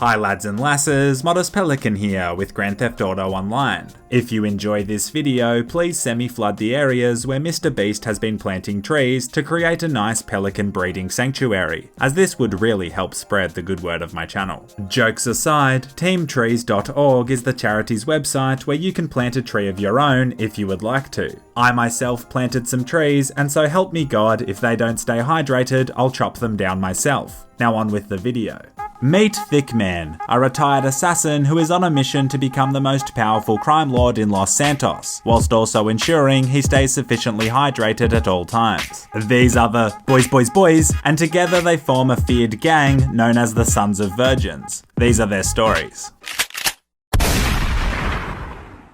Hi lads and lasses, Modest Pelican here with Grand Theft Auto Online. If you enjoy this video, please semi-flood the areas where Mr. Beast has been planting trees to create a nice pelican breeding sanctuary, as this would really help spread the good word of my channel. Jokes aside, teamtrees.org is the charity's website where you can plant a tree of your own if you would like to. I myself planted some trees, and so help me God, if they don't stay hydrated, I'll chop them down myself. Now on with the video. Meet Thickman, a retired assassin who is on a mission to become the most powerful crime lord in Los Santos, whilst also ensuring he stays sufficiently hydrated at all times. These are the boys, and together they form a feared gang known as the Sons of Virgins. These are their stories.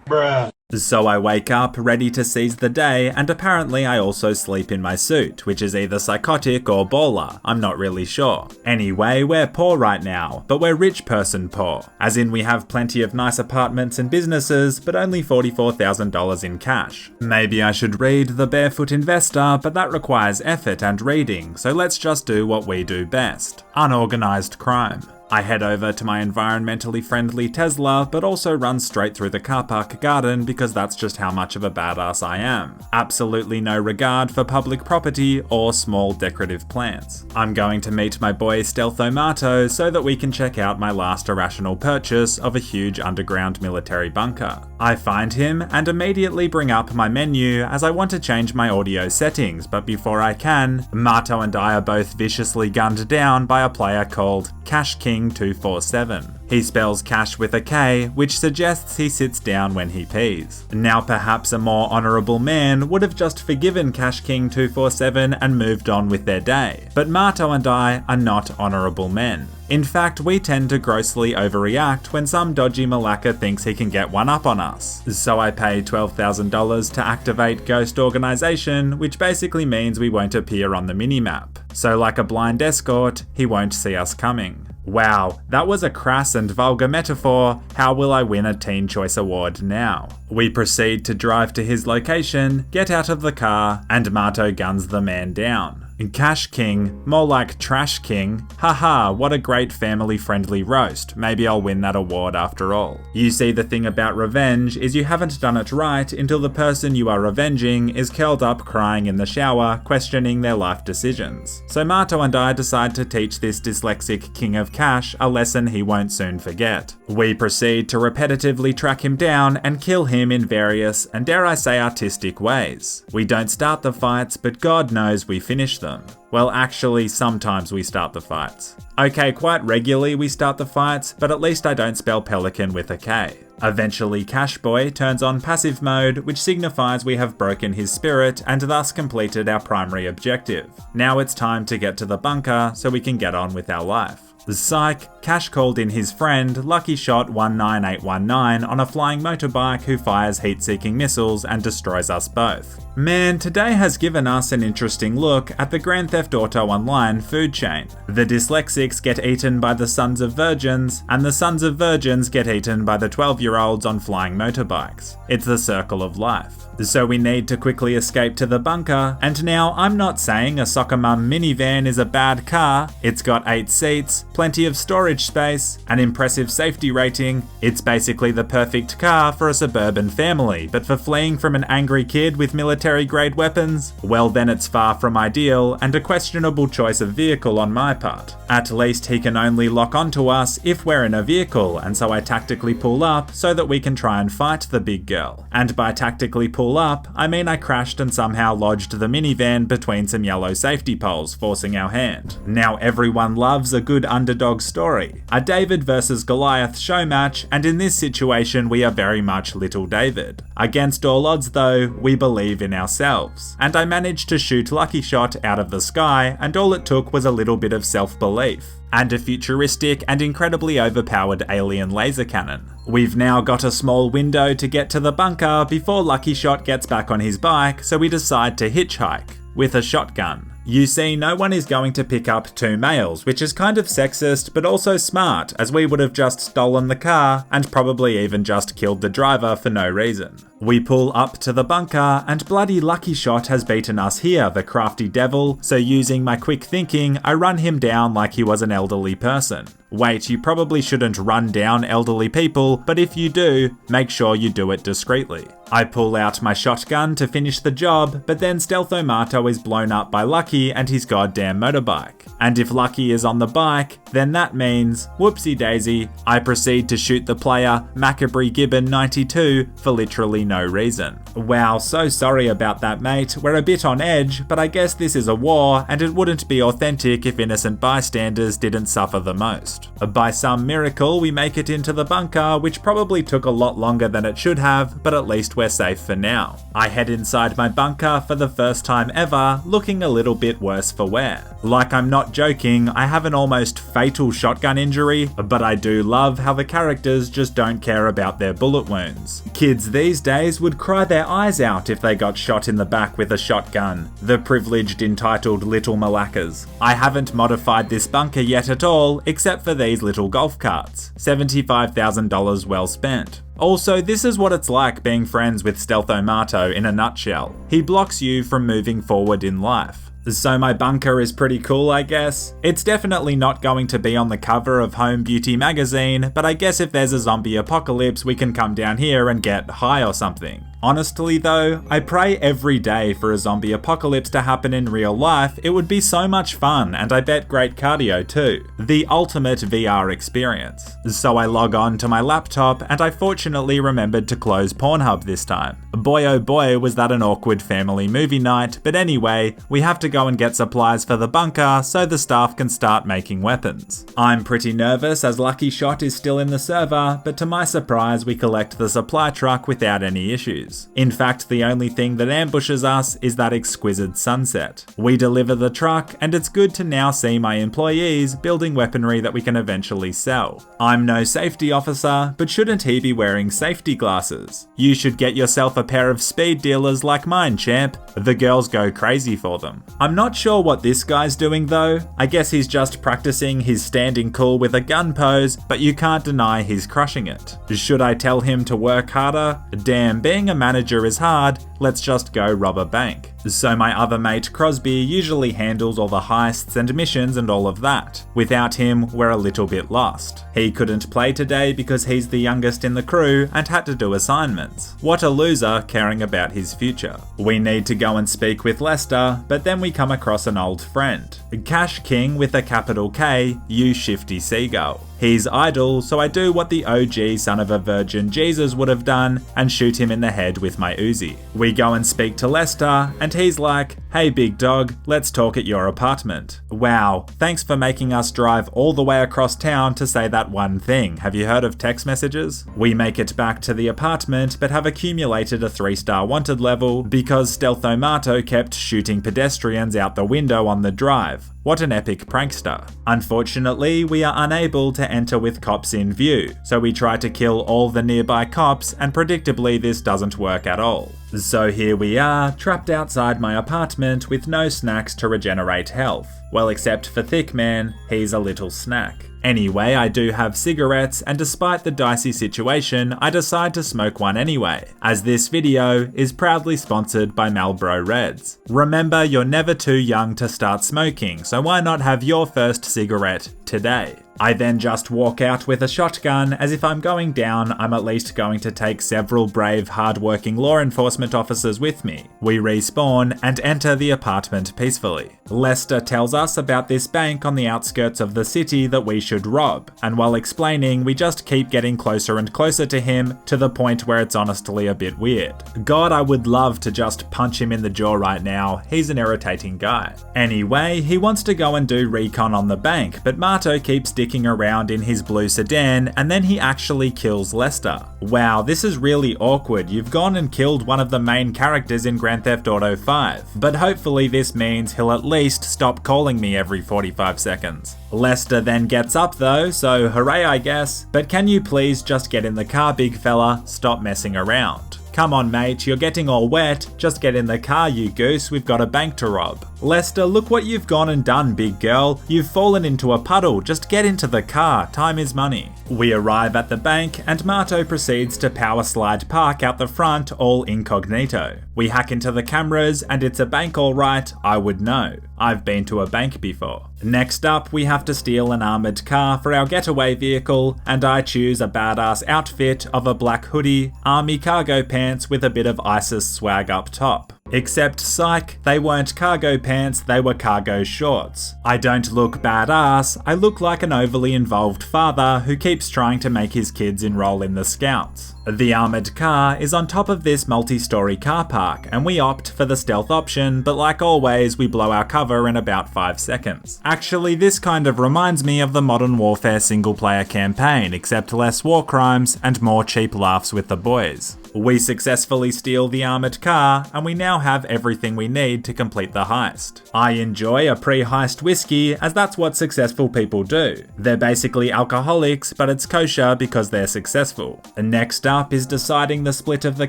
Bruh. So I wake up, ready to seize the day, and apparently I also sleep in my suit, which is either psychotic or baller, I'm not really sure. Anyway, we're poor right now, but we're rich person poor. As in we have plenty of nice apartments and businesses, but only $44,000 in cash. Maybe I should read The Barefoot Investor, but that requires effort and reading, so let's just do what we do best. Unorganized crime. I head over to my environmentally friendly Tesla, but also run straight through the car park garden because that's just how much of a badass I am. Absolutely no regard for public property or small decorative plants. I'm going to meet my boy Stealthomato so that we can check out my last irrational purchase of a huge underground military bunker. I find him and immediately bring up my menu as I want to change my audio settings, but before I can, Mato and I are both viciously gunned down by a player called Cash King 247. He spells cash with a K, which suggests he sits down when he pees. Now perhaps a more honourable man would have just forgiven Cash King 247 and moved on with their day. But Mato and I are not honourable men. In fact, we tend to grossly overreact when some dodgy Malacca thinks he can get one up on us. So I pay $12,000 to activate Ghost Organization, which basically means we won't appear on the minimap. So like a blind escort, he won't see us coming. Wow, that was a crass and vulgar metaphor. How will I win a Teen Choice Award now? We proceed to drive to his location, get out of the car, and Mato guns the man down. Cash King, more like Trash King. Haha, what a great family-friendly roast. Maybe I'll win that award after all. You see, the thing about revenge is you haven't done it right until the person you are revenging is curled up crying in the shower, questioning their life decisions. So Mato and I decide to teach this dyslexic King of Cash a lesson he won't soon forget. We proceed to repetitively track him down and kill him in various, and dare I say artistic ways. We don't start the fights, but God knows we finish them. Well, actually, sometimes we start the fights. Okay, quite regularly we start the fights, but at least I don't spell pelican with a K. Eventually, Cash Boy turns on passive mode, which signifies we have broken his spirit and thus completed our primary objective. Now it's time to get to the bunker so we can get on with our life. Psych, Cash called in his friend Lucky Shot 19819 on a flying motorbike who fires heat-seeking missiles and destroys us both. Man, today has given us an interesting look at the Grand Theft Auto Online food chain. The dyslexics get eaten by the Sons of Virgins, and the Sons of Virgins get eaten by the 12-year-olds on flying motorbikes. It's the circle of life. So we need to quickly escape to the bunker, and now I'm not saying a soccer mum minivan is a bad car. It's got 8 seats, plenty of storage space, an impressive safety rating. It's basically the perfect car for a suburban family, but for fleeing from an angry kid with military-grade weapons, well then it's far from ideal and a questionable choice of vehicle on my part. At least he can only lock onto us if we're in a vehicle, and so I tactically pull up so that we can try and fight the big girl. And by tactically pull up, I mean I crashed and somehow lodged the minivan between some yellow safety poles, forcing our hand. Now everyone loves a good underdog story. A David versus Goliath show match, and in this situation we are very much Little David. Against all odds though, we believe in ourselves. And I managed to shoot Lucky Shot out of the sky, and all it took was a little bit of self-belief. And a futuristic and incredibly overpowered alien laser cannon. We've now got a small window to get to the bunker before Lucky Shot gets back on his bike, so we decide to hitchhike with a shotgun. You see, no one is going to pick up 2 males, which is kind of sexist, but also smart, as we would have just stolen the car and probably even just killed the driver for no reason. We pull up to the bunker, and bloody Lucky Shot has beaten us here, the crafty devil, so using my quick thinking, I run him down like he was an elderly person. Wait, you probably shouldn't run down elderly people, but if you do, make sure you do it discreetly. I pull out my shotgun to finish the job, but then Stealth-O-Mato is blown up by Lucky and his goddamn motorbike. And if Lucky is on the bike, then that means, whoopsie daisy, I proceed to shoot the player Macabre Gibbon 92 for literally no reason. Wow, so sorry about that, mate. We're a bit on edge, but I guess this is a war, and it wouldn't be authentic if innocent bystanders didn't suffer the most. By some miracle, we make it into the bunker, which probably took a lot longer than it should have, but at least we're safe for now. I head inside my bunker for the first time ever, looking a little bit worse for wear. Like I'm not joking, I have an almost fatal shotgun injury, but I do love how the characters just don't care about their bullet wounds. Kids these days would cry their eyes out if they got shot in the back with a shotgun. The privileged entitled little malakas. I haven't modified this bunker yet at all, except for these little golf carts. $75,000 well spent. Also, this is what it's like being friends with Stealth-O-Mato in a nutshell. He blocks you from moving forward in life. So my bunker is pretty cool, I guess. It's definitely not going to be on the cover of Home Beauty magazine, but I guess if there's a zombie apocalypse, we can come down here and get high or something. Honestly though, I pray every day for a zombie apocalypse to happen in real life. It would be so much fun, and I bet great cardio too. The ultimate VR experience. So I log on to my laptop, and I fortunately remembered to close Pornhub this time. Boy oh boy was that an awkward family movie night, but anyway, we have to go and get supplies for the bunker so the staff can start making weapons. I'm pretty nervous as Lucky Shot is still in the server, but to my surprise we collect the supply truck without any issues. In fact, the only thing that ambushes us is that exquisite sunset. We deliver the truck, and it's good to now see my employees building weaponry that we can eventually sell. I'm no safety officer, but shouldn't he be wearing safety glasses? You should get yourself a pair of speed dealers like mine, champ. The girls go crazy for them. I'm not sure what this guy's doing though. I guess he's just practicing his standing cool with a gun pose, but you can't deny he's crushing it. Should I tell him to work harder? Damn, being a manager is hard, let's just go rob a bank. So my other mate Crosby usually handles all the heists and missions and all of that. Without him, we're a little bit lost. He couldn't play today because he's the youngest in the crew and had to do assignments. What a loser caring about his future. We need to go and speak with Lester, but then we come across an old friend. Cash King with a capital K, you shifty seagull. He's idle, so I do what the OG son of a virgin Jesus would have done and shoot him in the head with my Uzi. We go and speak to Lester, and he's like, "Hey big dog, let's talk at your apartment." Wow, thanks for making us drive all the way across town to say that one thing. Have you heard of text messages? We make it back to the apartment, but have accumulated a 3-star wanted level because Stealth-O-Mato kept shooting pedestrians out the window on the drive. What an epic prankster. Unfortunately, we are unable to enter with cops in view, so we try to kill all the nearby cops, and predictably this doesn't work at all. So here we are, trapped outside my apartment with no snacks to regenerate health. Well, except for Thick Man, he's a little snack. Anyway, I do have cigarettes, and despite the dicey situation, I decide to smoke one anyway, as this video is proudly sponsored by Marlboro Reds. Remember, you're never too young to start smoking, so why not have your first cigarette today? I then just walk out with a shotgun, as if I'm going down, I'm at least going to take several brave, hard-working law enforcement officers with me. We respawn and enter the apartment peacefully. Lester tells us about this bank on the outskirts of the city that we should rob, and while explaining, we just keep getting closer and closer to him, to the point where it's honestly a bit weird. God, I would love to just punch him in the jaw right now, he's an irritating guy. Anyway, he wants to go and do recon on the bank, but Mato keeps dicking around in his blue sedan, and then he actually kills Lester. Wow, this is really awkward. You've gone and killed one of the main characters in Grand Theft Auto 5. But hopefully this means he'll at least stop calling me every 45 seconds. Lester then gets up though, so hooray I guess. But can you please just get in the car, big fella? Stop messing around. Come on mate, you're getting all wet, just get in the car you goose, we've got a bank to rob. Lester, look what you've gone and done, big girl. You've fallen into a puddle, just get into the car, time is money. We arrive at the bank and Marto proceeds to power slide park out the front all incognito. We hack into the cameras and it's a bank alright, I would know. I've been to a bank before. Next up, we have to steal an armoured car for our getaway vehicle, and I choose a badass outfit of a black hoodie, army cargo pants with a bit of ISIS swag up top. Except psych, they weren't cargo pants, they were cargo shorts. I don't look badass, I look like an overly involved father who keeps trying to make his kids enroll in the Scouts. The armoured car is on top of this multi-story car park, and we opt for the stealth option, but like always, we blow our cover in about 5 seconds. Actually, this kind of reminds me of the Modern Warfare single-player campaign, except less war crimes and more cheap laughs with the boys. We successfully steal the armoured car, and we now have everything we need to complete the heist. I enjoy a pre-heist whiskey, as that's what successful people do. They're basically alcoholics, but it's kosher because they're successful. Next up is deciding the split of the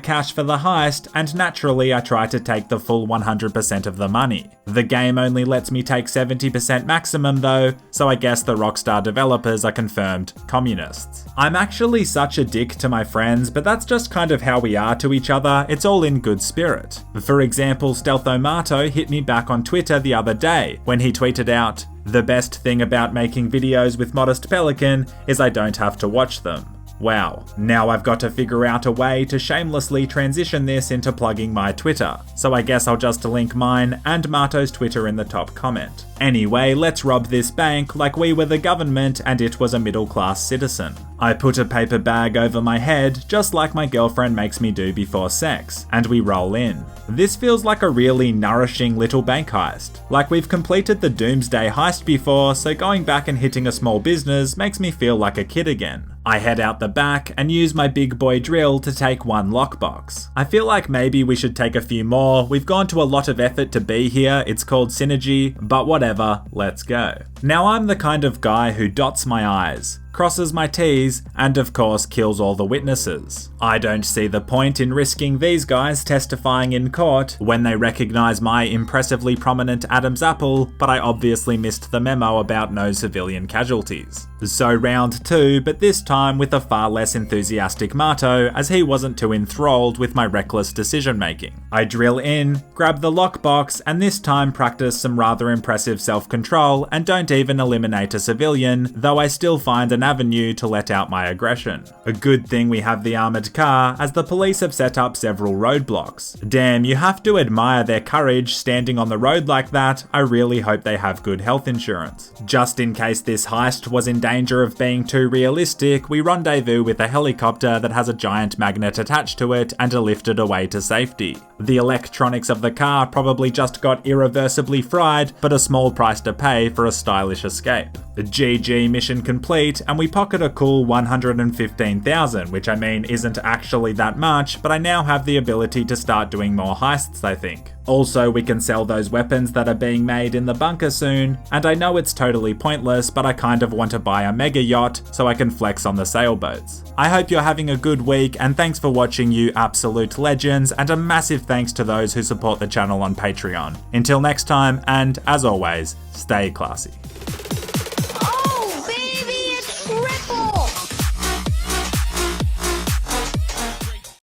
cash for the heist, and naturally I try to take the full 100% of the money. The game only lets me take 70% maximum though, so I guess the Rockstar developers are confirmed communists. I'm actually such a dick to my friends, but that's just kind of how we are to each other, it's all in good spirit. For example, Stealthomato hit me back on Twitter the other day when he tweeted out, "The best thing about making videos with Modest Pelican is I don't have to watch them." Wow, now I've got to figure out a way to shamelessly transition this into plugging my Twitter, so I guess I'll just link mine and Mato's Twitter in the top comment. Anyway, let's rob this bank like we were the government and it was a middle-class citizen. I put a paper bag over my head, just like my girlfriend makes me do before sex, and we roll in. This feels like a really nourishing little bank heist. Like we've completed the Doomsday heist before, so going back and hitting a small business makes me feel like a kid again. I head out the back and use my big boy drill to take one lockbox. I feel like maybe we should take a few more. We've gone to a lot of effort to be here, it's called synergy, but whatever, let's go. Now I'm the kind of guy who dots my I's, crosses my T's, and of course kills all the witnesses. I don't see the point in risking these guys testifying in court when they recognise my impressively prominent Adam's apple, but I obviously missed the memo about no civilian casualties. So round 2, but this time with a far less enthusiastic Marto, as he wasn't too enthralled with my reckless decision making. I drill in, grab the lockbox, and this time practice some rather impressive self-control and don't even eliminate a civilian, though I still find an avenue to let out my aggression. A good thing we have the armoured car, as the police have set up several roadblocks. Damn, you have to admire their courage standing on the road like that. I really hope they have good health insurance. Just in case this heist was in danger of being too realistic, we rendezvous with a helicopter that has a giant magnet attached to it and are lifted away to safety. The electronics of the car probably just got irreversibly fried, but a small price to pay for a stylish escape. GG, mission complete, and we pocket a cool 115,000, which I mean isn't actually that much, but I now have the ability to start doing more heists, I think. Also, we can sell those weapons that are being made in the bunker soon, and I know it's totally pointless, but I kind of want to buy a mega yacht so I can flex on the sailboats. I hope you're having a good week, and thanks for watching, you absolute legends, and a massive thanks to those who support the channel on Patreon. Until next time, and as always, stay classy.